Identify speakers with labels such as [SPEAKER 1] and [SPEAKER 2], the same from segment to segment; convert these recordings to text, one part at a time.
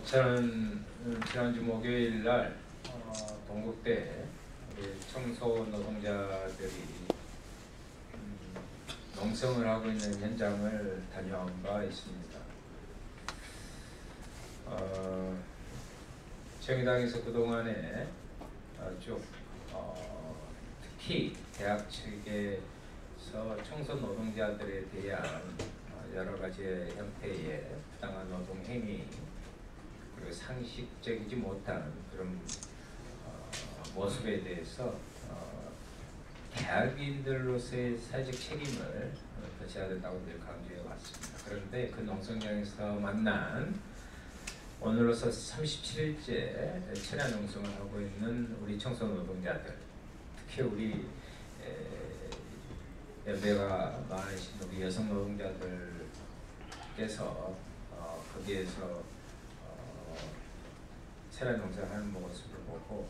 [SPEAKER 1] 저는 지난주 목요일 날 동국대 청소 노동자들이 농성을 하고 있는 현장을 다녀온 바 있습니다. 정의당에서 그동안에 쭉 특히 대학 측에서 청소 노동자들에 대한 여러 가지 형태의 부당한 노동 행위 그리고 상식적이지 못한 그런 모습에 대해서 대학인들로서의 사회적 책임을 져야 된다고 늘 강조해 왔습니다. 그런데 그 농성장에서 만난 오늘로서 37일째 천야 농성을 하고 있는 우리 청소 노동자들, 특히 우리 연배가 많으신 우리 여성 노동자들께서 거기에서 천야 농성하는 모습을 보고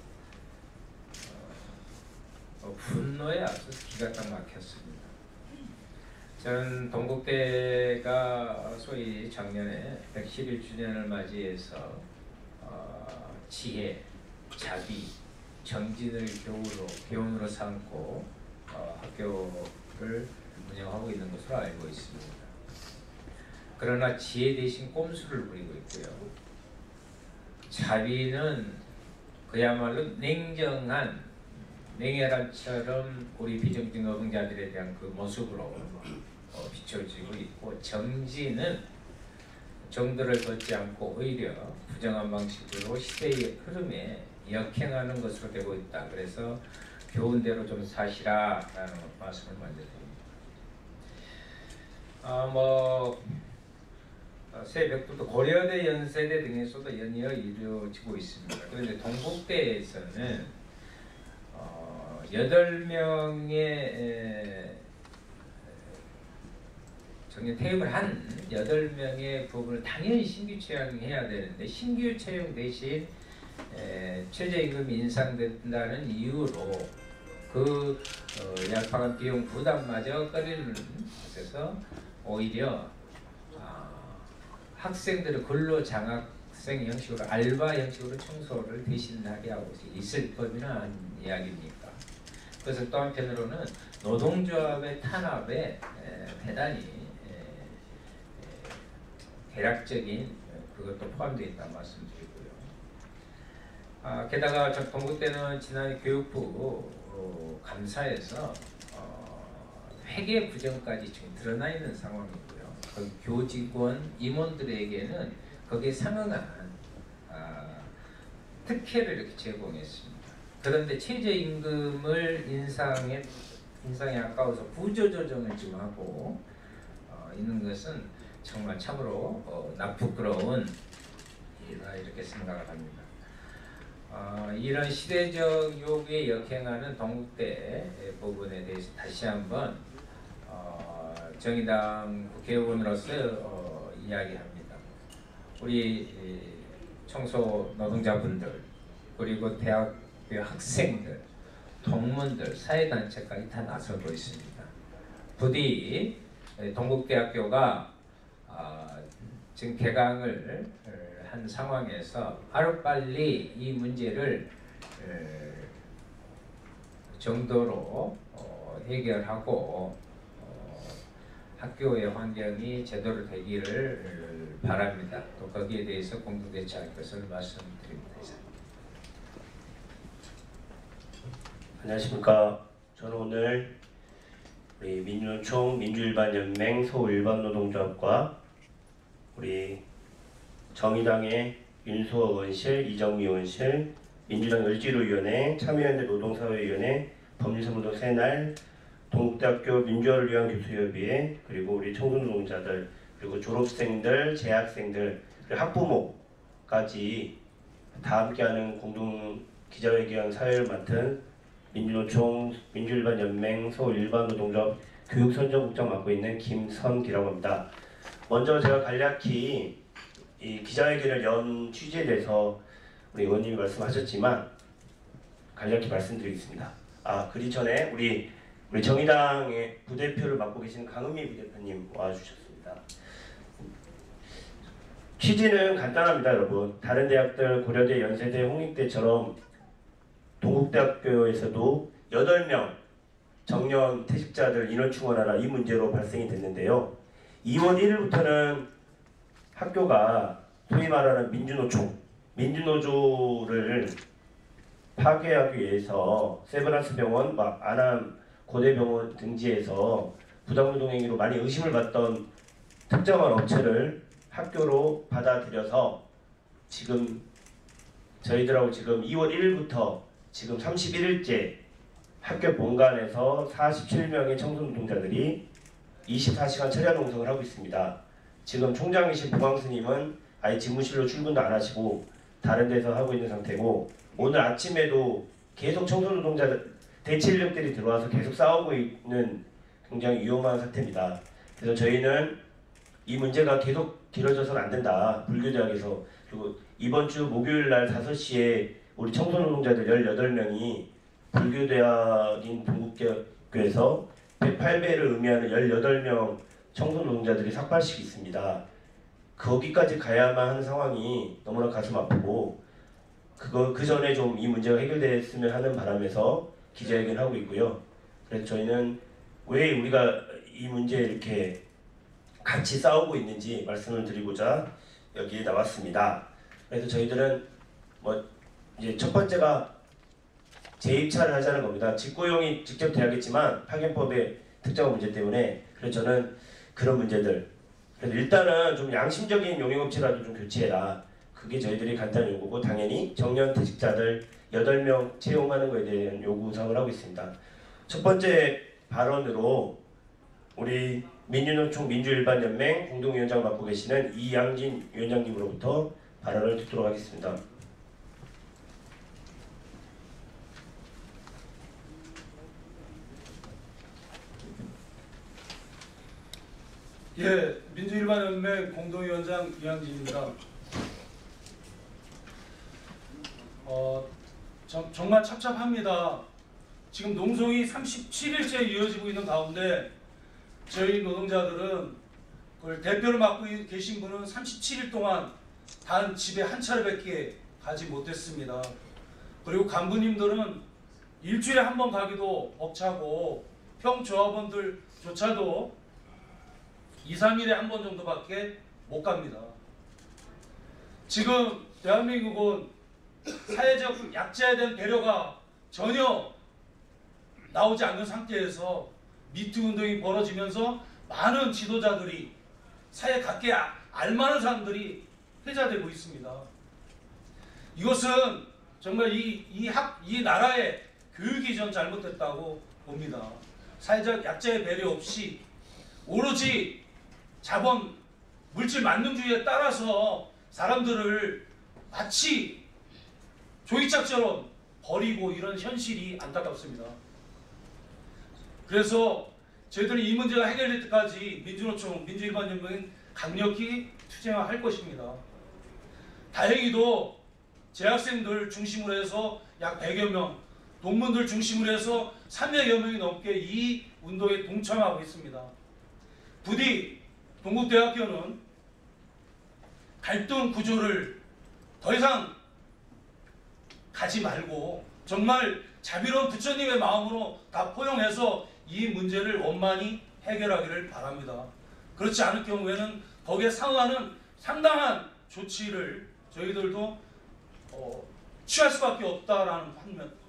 [SPEAKER 1] 분노에 앞서서 기가 딱 막혔습니다. 저는 동국대가 소위 작년에 111주년을 맞이해서 지혜, 자비, 정진을 교훈으로 삼고 학교를 운영하고 있는 것으로 알고 있습니다. 그러나 지혜 대신 꼼수를 부리고 있고요. 자비는 그야말로 냉혈한처럼 우리 비정규 노동자들에 대한 그 모습으로 비춰지고 있고, 정지는 정도를 걷지 않고 오히려 부정한 방식으로 시대의 흐름에 역행하는 것으로 되고 있다. 그래서 교훈대로 좀 사시라라는 말씀을 먼저 드립니다. 새벽부터 고려대, 연세대 등에서도 연이어 이루어지고 있습니다. 그런데 동국대에서는 8명의 정년 퇴임을 한 8명의 부분을 당연히 신규 채용해야 되는데, 신규 채용 대신 최저임금 인상된다는 이유로 그 얄팍한 비용 부담마저 꺼리는 곳에서 오히려 학생들을 근로장학생 형식으로 알바 형식으로 청소를 대신하게 하고 있을 법이나 이야기입니까? 그래서 또 한편으로는 노동조합의 탄압에 대단히 대략적인 그것도 포함되어 있다는 말씀드리고요. 게다가 동국대는 지난 교육부 감사에서 회계 부정까지 지금 드러나 있는 상황이고요. 그 교직원 임원들에게는 거기에 상응한 특혜를 이렇게 제공했습니다. 그런데 최저임금을 인상에 아까워서 구조조정을 지금 하고 있는 것은 정말 참으로 나쁘끄러운 일이라 이렇게 생각을 합니다. 이런 시대적 요구에 역행하는 동국대 부분에 대해서 다시 한번 정의당 국회의원으로서 이야기합니다. 우리 청소 노동자분들, 그리고 대학교 학생들, 동문들, 사회단체까지 다 나서고 있습니다. 부디 동국대학교가 지금 개강을 한 상황에서 하루빨리 이 문제를 정도로 해결하고 학교의 환경이 제대로 되기를 바랍니다. 또 거기에 대해서 공동대처할 것을 말씀드립니다.
[SPEAKER 2] 안녕하십니까. 저는 오늘 우리 민주노총 민주일반연맹 서울일반노동조합과 우리 정의당의 윤수호 의원실, 이정미 의원실, 민주당 을지로위원회, 참여연대 노동사회위원회, 법률사무소 새날, 동국대학교 민주화를 위한 교수협의회, 그리고 우리 청소노동자들, 그리고 졸업생들, 재학생들, 그리고 학부모까지 다 함께하는 공동 기자회견 사회를 맡은 민주노총 민주일반연맹 서울일반노동조합 교육선정국장 맡고 있는 김선기라고 합니다. 먼저 제가 간략히 이 기자회견을 연 취지에 대해서 우리 의원님이 말씀하셨지만 간략히 말씀드리겠습니다. 그리 전에 우리 정의당의 부대표를 맡고 계신 강은미 부대표님 와주셨습니다. 취지는 간단합니다, 여러분. 다른 대학들 고려대, 연세대, 홍익대처럼 동국대학교에서도 8명 정년 퇴직자들 인원 충원하라 이 문제로 발생이 됐는데요. 2월 1일부터는 학교가 소위 말하는 민주노조를 파괴하기 위해서 세브란스 병원, 안암 고대병원 등지에서 부당노동 행위로 많이 의심을 받던 특정한 업체를 학교로 받아들여서 지금 저희들하고 지금 2월 1일부터 지금 31일째 학교 본관에서 47명의 청소노동자들이 24시간 철야 농성을 하고 있습니다. 지금 총장이신 부광스님은 아예 집무실로 출근도 안 하시고 다른 데서 하고 있는 상태고, 오늘 아침에도 계속 청소노동자들 대체 인력들이 들어와서 계속 싸우고 있는 굉장히 위험한 사태입니다. 그래서 저희는 이 문제가 계속 길어져서는 안 된다. 불교대학에서, 그리고 이번 주 목요일 날 5시에 우리 청소노동자들 18명이 불교대학인 동국대학교에서 108배를 의미하는 18명 청소노동자들이 삭발식이 있습니다. 거기까지 가야만 하는 상황이 너무나 가슴 아프고, 그 전에 좀 이 문제가 해결됐으면 하는 바람에서 기자회견 하고 있고요. 그래서 저희는 왜 우리가 이 문제에 이렇게 같이 싸우고 있는지 말씀을 드리고자 여기에 나왔습니다. 그래서 저희들은 이제 첫 번째가 재입찰을 하자는 겁니다. 직고용이 직접 돼야겠지만 파견법의 특정 문제 때문에, 그래서 저는 그런 문제들, 그래서 일단은 좀 양심적인 용역업체라도 좀 교체해라. 그게 저희들이 간단한 요구고, 당연히 정년 퇴직자들 8명 채용하는 것에 대한 요구사항을 하고 있습니다. 첫 번째 발언으로 우리 민주노총 민주일반연맹 공동위원장을 맡고 계시는 이양진 위원장님으로부터 발언을 듣도록 하겠습니다.
[SPEAKER 3] 예, 민주일반연맹 공동위원장 이양진입니다. 정말 착잡합니다. 지금 농성이 37일째 이어지고 있는 가운데 저희 노동자들은, 그걸 대표를 맡고 계신 분은 37일 동안 단 집에 한 차례밖에 가지 못했습니다. 그리고 간부님들은 일주일에 한 번 가기도 벅차고 평조합원들조차도 2, 3일에 한 번 정도밖에 못 갑니다. 지금 대한민국은 사회적 약자에 대한 배려가 전혀 나오지 않는 상태에서 미투 운동이 벌어지면서 많은 지도자들이, 사회 각계 알만한 사람들이 회자되고 있습니다. 이것은 정말 이 나라의 교육이 전 잘못됐다고 봅니다. 사회적 약자의 배려 없이 오로지 자본, 물질 만능주의에 따라서 사람들을 마치 조이짝처럼 버리고, 이런 현실이 안타깝습니다. 그래서 저희들은 이 문제가 해결될 때까지 민주노총, 민주일반연맹은 강력히 투쟁할 것입니다. 다행히도 재학생들 중심으로 해서 약 100여 명, 농민들 중심으로 해서 300여 명이 넘게 이 운동에 동참하고 있습니다. 부디 동국대학교는 갈등 구조를 더 이상 가지 말고 정말 자비로운 부처님의 마음으로 다 포용해서 이 문제를 원만히 해결하기를 바랍니다. 그렇지 않을 경우에는 거기에 상응하는 상당한 조치를 저희들도 취할 수밖에 없다라는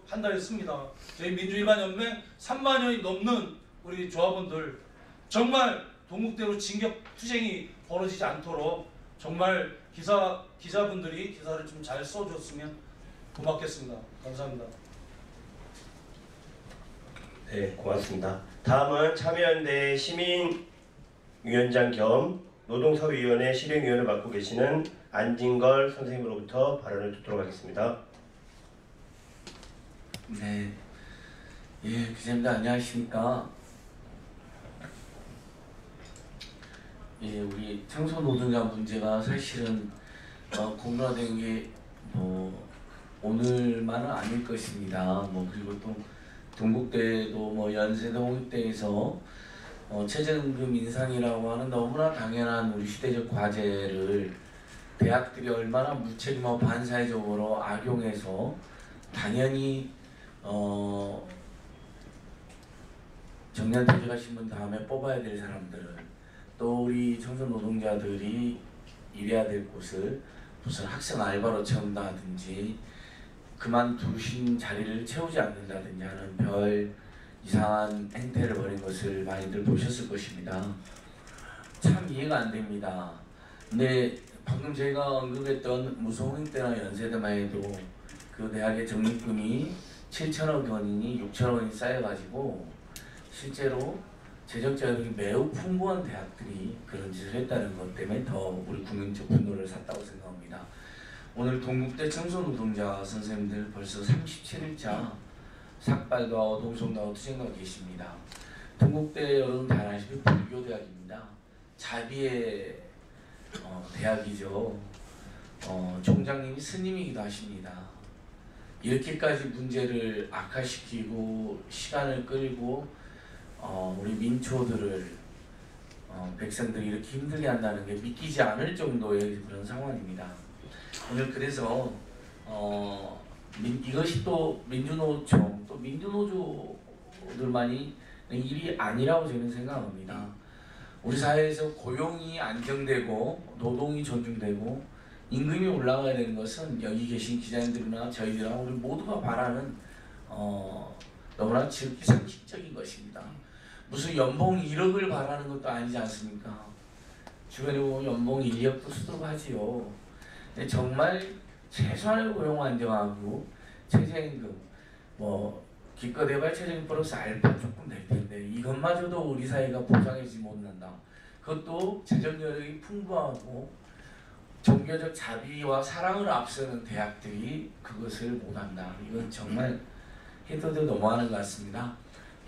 [SPEAKER 3] 판단을 했습니다. 저희 민주일반연맹 3만여이 넘는 우리 조합원들, 정말 동국대로 진격 투쟁이 벌어지지 않도록 정말 기자분들이 기사를 좀 잘 써줬으면 고맙겠습니다. 감사합니다.
[SPEAKER 2] 네, 고맙습니다. 다음은 참여연대 시민위원장 겸 노동사회위원회 실행위원을 맡고 계시는 안진걸 선생님으로부터 발언을 듣도록 하겠습니다.
[SPEAKER 4] 네, 기자님들 안녕하십니까? 우리 청소노동자 문제가 사실은 공론화된 게 오늘만은 아닐 것입니다. 그리고 또 동국대도 연세대, 홍익대에서 최저임금 인상이라고 하는 너무나 당연한 우리 시대적 과제를 대학들이 얼마나 무책임하고 반사회적으로 악용해서 당연히 정년퇴직하신 분 다음에 뽑아야 될 사람들을 또 우리 청소 노동자들이 일해야 될 곳을 무슨 학생 알바로 채운다든지 그만두신 자리를 채우지 않는다든지 하는 별 이상한 행태를 벌인 것을 많이들 보셨을 것입니다. 참 이해가 안 됩니다. 근데 방금 제가 언급했던 무소홍익 때나 연세대만 해도 그 대학의 적립금이 7천억 원이니 6천억 원이 쌓여가지고 실제로 재정 자금이 매우 풍부한 대학들이 그런 짓을 했다는 것 때문에 더 우리 국민적 분노를 샀다고 생각합니다. 오늘 동국대 청소노동자 선생님들 벌써 37일차 삭발과 어동성과 투쟁과 계십니다. 동국대 여러분 다 아시다시피 불교 대학입니다. 자비의 대학이죠. 총장님이 스님이기도 하십니다. 이렇게까지 문제를 악화시키고 시간을 끌고 우리 민초들을 백성들이 이렇게 힘들게 한다는 게 믿기지 않을 정도의 그런 상황입니다. 오늘 그래서 이것이 또 민주노총 또 민주노조들만이 일이 아니라고 저는 생각합니다. 우리 사회에서 고용이 안정되고 노동이 존중되고 임금이 올라가야 되는 것은 여기 계신 기자님들이나 저희들이나 우리 모두가 바라는 너무나 지극히 상식적인 것입니다. 무슨 연봉 1억을 바라는 것도 아니지 않습니까? 주변에 보면 연봉 1억도 수두하지요. 근데 정말 최소한의 고용 안정하고 최저임금 기껏 해봐야 최저임금 플러스 알파 조금 될 텐데 이것마저도 우리 사회가 보장하지 못한다. 그것도 재정 여력이 풍부하고 종교적 자비와 사랑을 앞서는 대학들이 그것을 못한다. 이건 정말 해도 너무하는 것 같습니다.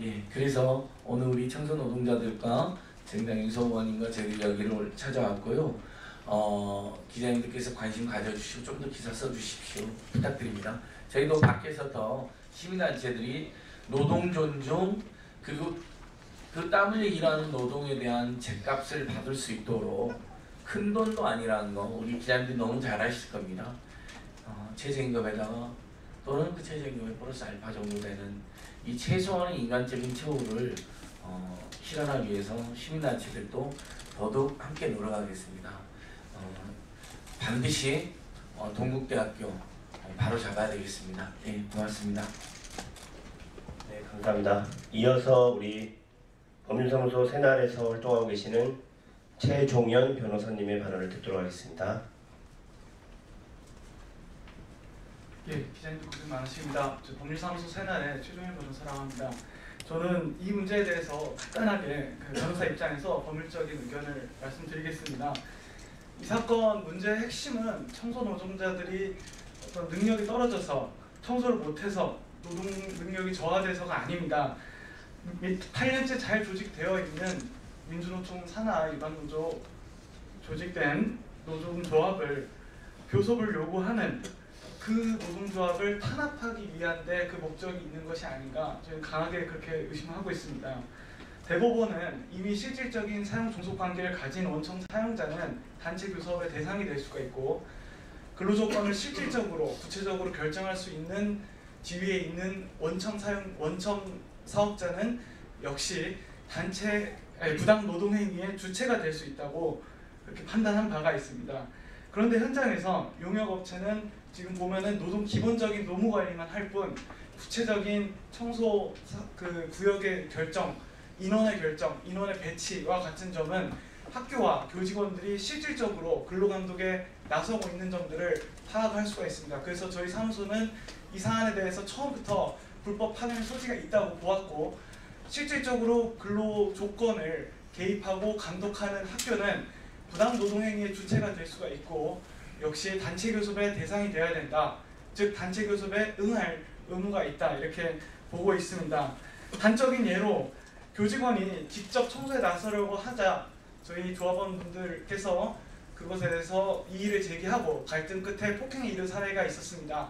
[SPEAKER 4] 예, 그래서 오늘 우리 청소 노동자들과 정당 윤석 의원님과 저희들 여기를 찾아왔고요. 기자님들께서 관심 가져주시고 좀 더 기사 써주십시오. 부탁드립니다. 저희도 밖에서 더 시민단체들이 노동 존중 그리고 그 땀 흘려 일하는 노동에 대한 죗값을 받을 수 있도록 큰 돈도 아니라는 거 우리 기자님들이 너무 잘 아실 겁니다. 최저임금에다가 또는 그 최저임금에 플러스 알파 정도 되는 이 최소한의 인간적인 처우를 실현하기 위해서 시민단체들도 더더욱 함께 노력하겠습니다. 반드시 동국대학교 바로 잡아야 되겠습니다. 네, 고맙습니다.
[SPEAKER 2] 네, 감사합니다. 이어서 우리 법률사무소 새날에서 활동하고 계시는 최종현 변호사님의 발언을 듣도록 하겠습니다.
[SPEAKER 5] 예, 기자님들 고생 많으십니다. 저 법률사무소 새날의 최종현 변호사라고 합니다. 저는 이 문제에 대해서 간단하게 그 변호사 입장에서 법률적인 의견을 말씀드리겠습니다. 이 사건 문제의 핵심은 청소 노동자들이 어떤 능력이 떨어져서 청소를 못해서 노동 능력이 저하돼서가 아닙니다. 8년째 잘 조직되어 있는 민주노총 산하 일반노조 조직된 노동조합을 교섭을 요구하는 그 노동조합을 탄압하기 위한 데 그 목적이 있는 것이 아닌가 저는 강하게 그렇게 의심하고 있습니다. 대법원은 이미 실질적인 사용 종속 관계를 가진 원청 사용자는 단체 교섭의 대상이 될 수가 있고 근로조건을 실질적으로 구체적으로 결정할 수 있는 지위에 있는 원청 사업자는 역시 단체 부당 노동행위의 주체가 될 수 있다고 그렇게 판단한 바가 있습니다. 그런데 현장에서 용역업체는 지금 보면은 노동 기본적인 노무 관리만 할 뿐 구체적인 청소 그 구역의 결정, 인원의 결정, 인원의 배치와 같은 점은 학교와 교직원들이 실질적으로 근로감독에 나서고 있는 점들을 파악할 수가 있습니다. 그래서 저희 사무소는 이 사안에 대해서 처음부터 불법 파견의 소지가 있다고 보았고 실질적으로 근로 조건을 개입하고 감독하는 학교는 부당 노동행위의 주체가 될 수가 있고 역시 단체 교섭의 대상이 되어야 된다. 즉 단체 교섭에 응할 의무가 있다. 이렇게 보고 있습니다. 단적인 예로 교직원이 직접 청소에 나서려고 하자 저희 조합원분들께서 그것에 대해서 이의를 제기하고 갈등 끝에 폭행에 이른 사례가 있었습니다.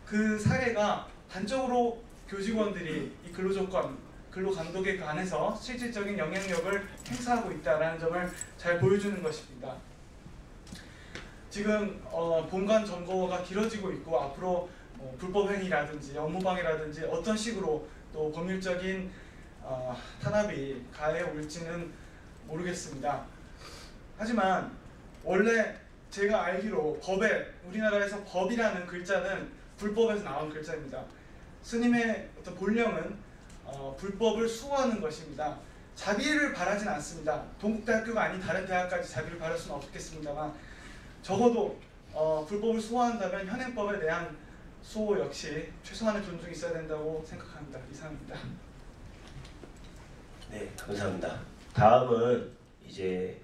[SPEAKER 5] 그 사례가 단적으로 교직원들이 이 근로조건, 근로감독에 관해서 실질적인 영향력을 행사하고 있다는 점을 잘 보여주는 것입니다. 지금 본관 점거가 길어지고 있고 앞으로 불법 행위라든지 업무방해라든지 어떤 식으로 또 법률적인 탄압이 가해 올지는 모르겠습니다. 하지만 원래 제가 알기로 우리나라에서 법이라는 글자는 불법에서 나온 글자입니다. 스님의 어떤 본령은 불법을 수호하는 것입니다. 자비를 바라진 않습니다. 동국대학교가 아닌 다른 대학까지 자비를 바랄 수는 없겠습니다만 적어도 불법을 수호한다면 현행법에 대한 수호 역시 최소한의 존중이 있어야 된다고 생각합니다. 이상입니다.
[SPEAKER 2] 네, 감사합니다. 다음은 이제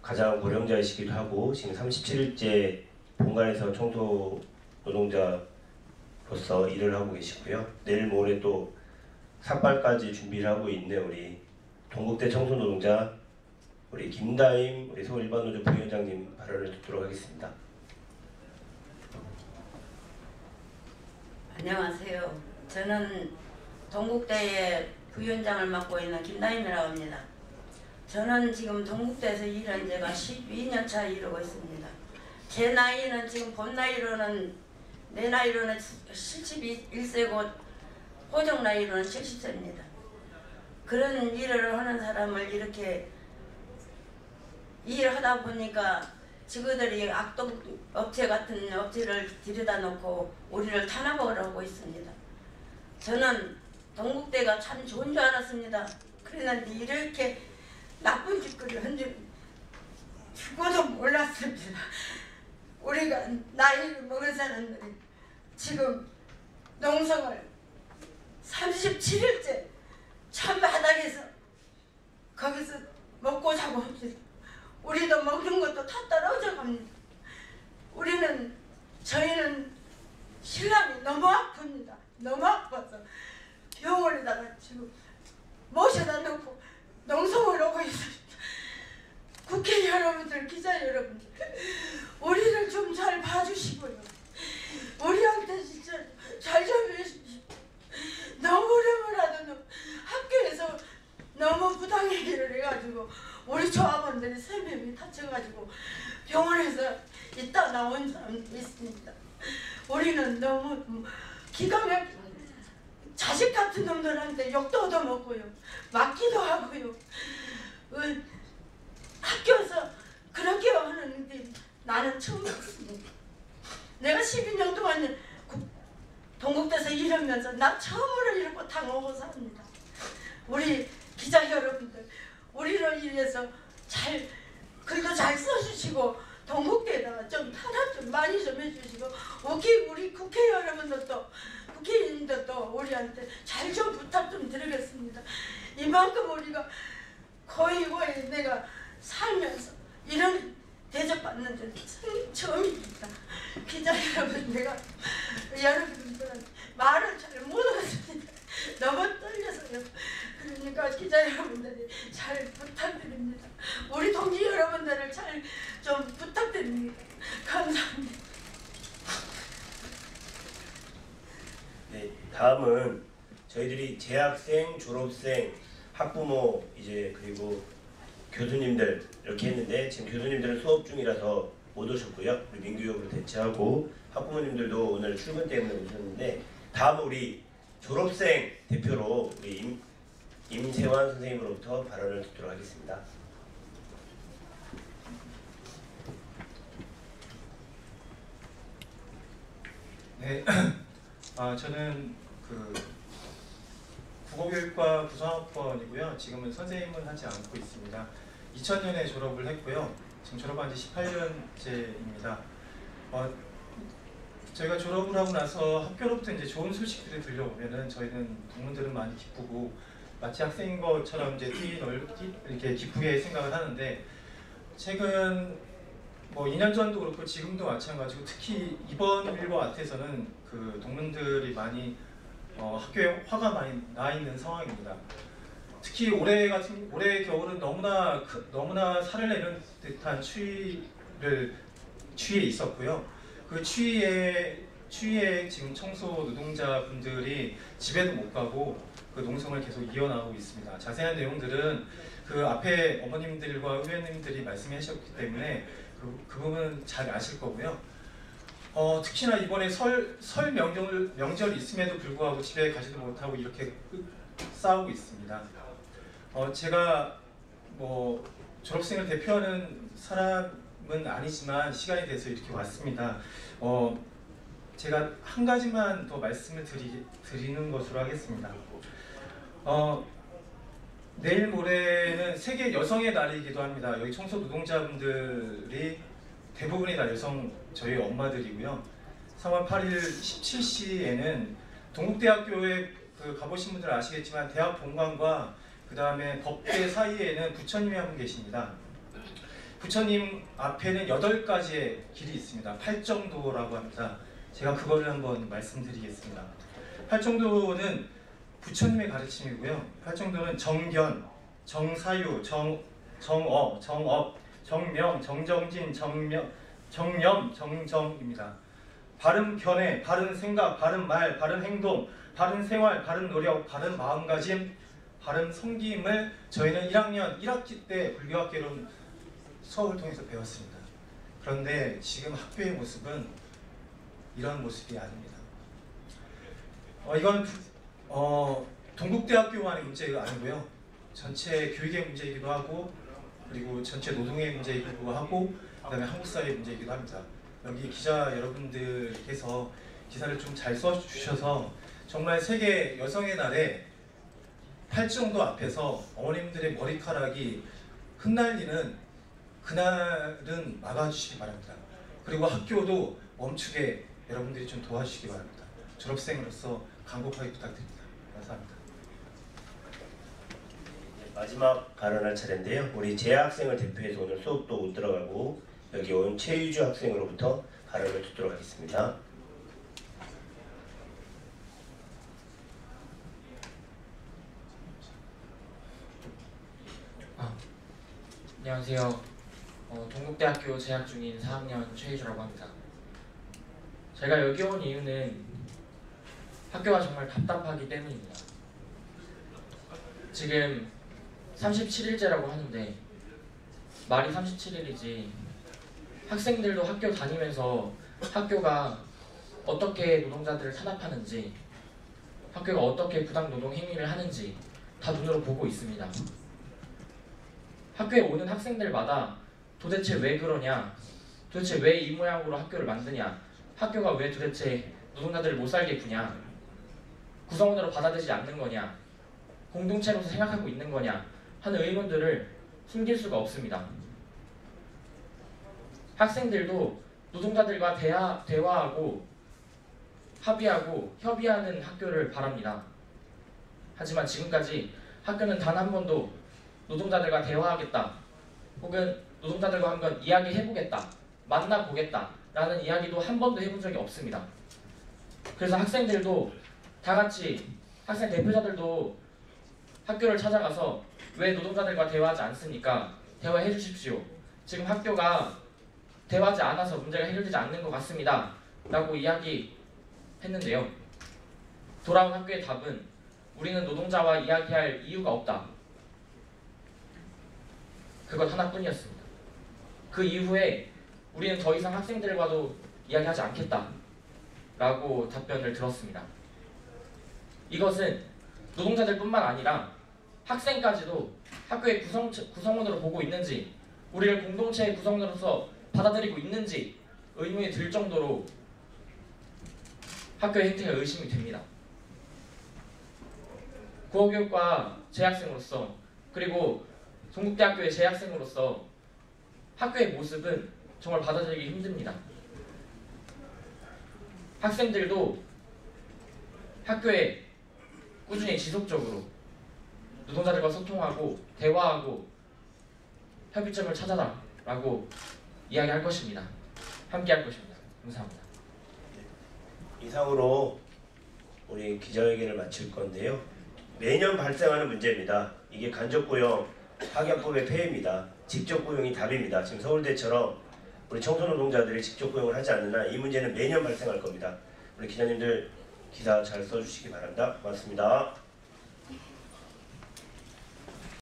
[SPEAKER 2] 가장 고령자이시기도 하고 지금 37일째 본관에서 청소 노동자로서 일을 하고 계시고요. 내일 모레 또 삭발까지 준비를 하고 있는 우리 동국대 청소 노동자 우리 김다임 우리 서울 일반노조 부위원장님 발언을 듣도록 하겠습니다.
[SPEAKER 6] 안녕하세요. 저는 동국대의 부위원장을 맡고 있는 김다임이라고 합니다. 저는 지금 동국대에서 일한 지가 12년 차 이루고 있습니다. 제 나이는 지금 본 나이로는 내 나이로는 71세고 호적 나이로는 70세입니다. 그런 일을 하는 사람을 이렇게 일을 하다 보니까 지그들이 악동 업체 같은 업체를 들여다 놓고 우리를 탄압을 하고 있습니다. 저는 동국대가 참 좋은 줄 알았습니다. 그랬는데 이렇게 나쁜 짓거리를 한 줄 죽어도 몰랐습니다. 우리가 나이를 먹은 사람들이 지금 농성을 37일째 참바닥에서 거기서 먹고 자고 합니다. 우리도 먹는 것도 다 떨어져 갑니다. 저희는 신랑이 너무 아픕니다. 너무 아파서 병원에다가 지금 모셔다 놓고 농성을 하고 있습니다. 국회 여러분들, 기자 여러분들, 우리를 좀 잘 봐주시고요. 우리한테 진짜 잘 좀 해주십시오. 너무너무나도 학교에서 너무 부당행위를 해가지고 우리 조합원들이 3명이 다쳐가지고 병원에서 있다 나온 사람도 있습니다. 우리는 너무 기가 막히고 자식 같은 놈들한테 욕도 얻어먹고요. 맞기도 하고요. 학교에서 그렇게 하는데 나는 처음 봤습니다. 내가 12년 동안 동국대에서 일하면서 나 처음으로 이렇게 당하고 삽니다. 우리 기자 여러분들, 우리를 위해서 잘 글도 잘 써주시고 동국대에다가 좀 탄압 좀 많이 좀 해주시고 우리 국회 여러분들도 국회의원들도 우리한테 잘 좀 부탁 좀 드리겠습니다. 이만큼 우리가 거의 내가 살면서 이런 대접받는 적은 처음입니다. 기자 여러분, 내가 여러분들한테 말을 잘 못하겠습니다. 너무 떨려서요. 그러니까 기자 여러분들이 잘 부탁드립니다. 우리 동지 여러분들을 잘 좀 부탁드립니다. 감사합니다.
[SPEAKER 2] 네, 다음은 저희들이 재학생, 졸업생, 학부모 그리고 교수님들 이렇게 했는데 지금 교수님들은 수업 중이라서 못 오셨고요. 우리 민규역으로 대체하고 학부모님들도 오늘 출근 때문에 오셨는데 다음 우리 졸업생 대표로 우리 임세환 선생님으로부터 발언을 듣도록 하겠습니다.
[SPEAKER 7] 네, 저는 국어교육과 구성학번이고요. 지금은 선생님을 하지 않고 있습니다. 2000년에 졸업을 했고요. 지금 졸업한 지 18년째입니다. 저희가 졸업을 하고 나서 학교로부터 이제 좋은 소식들이 들려오면은 저희는 동문들은 많이 기쁘고 마치 학생인 것처럼 이제 이렇게 기쁘게 생각을 하는데 최근 2년 전도 그렇고 지금도 마찬가지고 특히 이번 일과 같아서는 동문들이 많이 학교에 화가 많이 나 있는 상황입니다. 특히 올해 겨울은 너무나 살을 내는 듯한 추위에 있었고요. 그 추위에 지금 청소 노동자분들이 집에도 못 가고 그 농성을 계속 이어나가고 있습니다. 자세한 내용들은 그 앞에 어머님들과 의원님들이 말씀하셨기 때문에 그 부분은 잘 아실 거고요. 특히나 이번에 설 명절이 있음에도 불구하고 집에 가지도 못하고 이렇게 싸우고 있습니다. 제가 뭐 졸업생을 대표하는 사람은 아니지만 시간이 돼서 이렇게 왔습니다. 제가 한 가지만 더 말씀을 드리는 것으로 하겠습니다. 내일 모레는 세계 여성의 날이기도 합니다. 여기 청소 노동자분들이 대부분이 다 저희 엄마들이고요. 3월 8일 17시에는 동국대학교에 가보신 분들 아시겠지만 대학 본관과 그 다음에 법대 사이에는 부처님이 한 분 계십니다. 부처님 앞에는 8가지의 길이 있습니다. 팔정도라고 합니다. 제가 그거를 한번 말씀드리겠습니다. 팔정도는 부처님의 가르침이고요. 팔정도는 정견, 정사유, 정업, 정명, 정정진, 정념, 정정입니다. 바른 견해, 바른 생각, 바른 말, 바른 행동, 바른 생활, 바른 노력, 바른 마음가짐, 바른 섬김을 저희는 1학년 1학기 때 불교학개론 수업을 통해서 배웠습니다. 그런데 지금 학교의 모습은 이런 모습이 아닙니다. 이건 동국대학교만의 문제가 아니고요. 전체 교육의 문제이기도 하고 그리고 전체 노동의 문제이기도 하고 그다음에 한국 사회의 문제이기도 합니다. 여기 기자 여러분들께서 기사를 좀 잘 써주셔서 정말 세계 여성의 날에 팔정도 앞에서 어머님들의 머리카락이 흩날리는 그날은 막아주시기 바랍니다. 그리고 학교도 멈추게 여러분들이 좀 도와주시기 바랍니다. 졸업생으로서 간곡하게 부탁드립니다. 감사합니다.
[SPEAKER 2] 마지막 발언할 차례인데요. 우리 재학생을 대표해서 오늘 수업도 못 들어가고 여기 온 최유주 학생으로부터 발언을 듣도록 하겠습니다.
[SPEAKER 8] 안녕하세요. 동국대학교 재학 중인 4학년 최희주라고 합니다. 제가 여기 온 이유는 학교가 정말 답답하기 때문입니다. 지금 37일째라고 하는데 말이 37일이지 학생들도 학교 다니면서 학교가 어떻게 노동자들을 탄압하는지 학교가 어떻게 부당노동 행위를 하는지 다 눈으로 보고 있습니다. 학교에 오는 학생들마다 도대체 왜 그러냐, 도대체 왜 이 모양으로 학교를 만드냐, 학교가 왜 도대체 노동자들을 못 살게 구냐, 구성원으로 받아들이지 않는 거냐, 공동체로서 생각하고 있는 거냐 하는 의문들을 숨길 수가 없습니다. 학생들도 노동자들과 대화하고 합의하고 협의하는 학교를 바랍니다. 하지만 지금까지 학교는 단 한 번도 노동자들과 대화하겠다 혹은 노동자들과 한번 이야기해보겠다, 만나보겠다 라는 이야기도 한 번도 해본 적이 없습니다. 그래서 학생들도 다같이 학생 대표자들도 학교를 찾아가서 왜 노동자들과 대화하지 않습니까? 대화해 주십시오. 지금 학교가 대화하지 않아서 문제가 해결되지 않는 것 같습니다 라고 이야기했는데요. 돌아온 학교의 답은 우리는 노동자와 이야기할 이유가 없다. 그것 하나뿐이었습니다. 그 이후에 우리는 더 이상 학생들과도 이야기하지 않겠다 라고 답변을 들었습니다. 이것은 노동자들뿐만 아니라 학생까지도 학교의 구성원으로 보고 있는지 우리를 공동체의 구성원으로서 받아들이고 있는지 의문이 들 정도로 학교의 행태가 의심이 됩니다. 국어교육과 재학생으로서 그리고 동국대학교의 재학생으로서 학교의 모습은 정말 받아들이기 힘듭니다. 학생들도 학교에 꾸준히 지속적으로 노동자들과 소통하고 대화하고 협의점을 찾아라라고 이야기할 것입니다. 함께할 것입니다. 감사합니다.
[SPEAKER 2] 이상으로 우리 기자회견을 마칠 건데요. 매년 발생하는 문제입니다. 이게 간접고용 파견법의 폐해입니다. 직접고용이 답입니다. 지금 서울대처럼 우리 청소노동자들이 직접고용을 하지 않는 한 이 문제는 매년 발생할 겁니다. 우리 기자님들 기사 잘 써주시기 바랍니다. 고맙습니다.